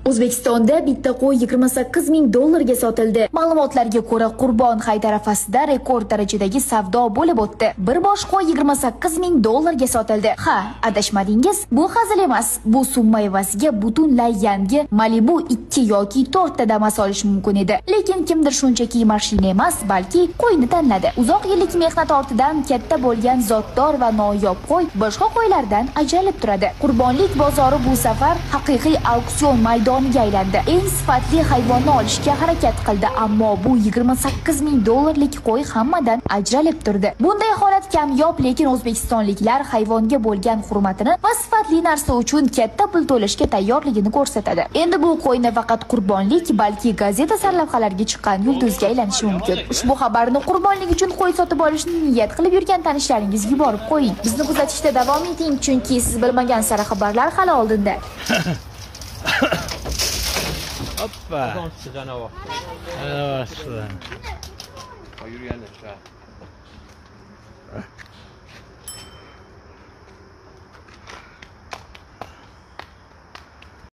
O'zbekistonda bitta qo'y 28 ming dollarga sotildi. Ma'lumotlarga ko'ra, Qurbon hayit arafasida rekord darajadagi savdo bo'lib o'tdi. Bir bosh qo'y 28 ming dollarga sotildi. Ha, adashmadingiz, bu hazil emas. Bu summa evaziga butunlay yangi Malibu 2 yoki 4 ta Damas olish mumkin edi. Lekin kimdir shunchaki mashina emas, balki qo'yni tanladi. Uzoq yillik mehnat ortidan katta bo'lgan zotdor va noyob qo'y boshqa qo'ylardan ajralib turadi. Qurbonlik bozori bu safar haqiqiy auksion maydoniga aylandi. Eng sifatli hayvonni olishga harakat qildi, ammo bu 28 ming dollarlik qo'y hammadan ajralib turdi. Bunday holat kamyob, lekin o'zbekistonliklar hayvonga bo'lgan hurmatini va sifatli narsa uchun katta pul to'lashga tayyorligini ko'rsatadi. Endi bu qo'yni faqat qurbonlik, balki gazeta sarlavhalariga chiqqan yulduzga aylanishi mumkin. Ushbu xabarni qurbonlik uchun qo'y sotib olishni niyat qilib yurgan tanishlaringizga yuborib qo'ying. Bizni kuzatishda davom eting, chunki siz bilmagan sara xabarlar hali oldinda. Hoppa. Canavar. Canavar. Yürüyenler.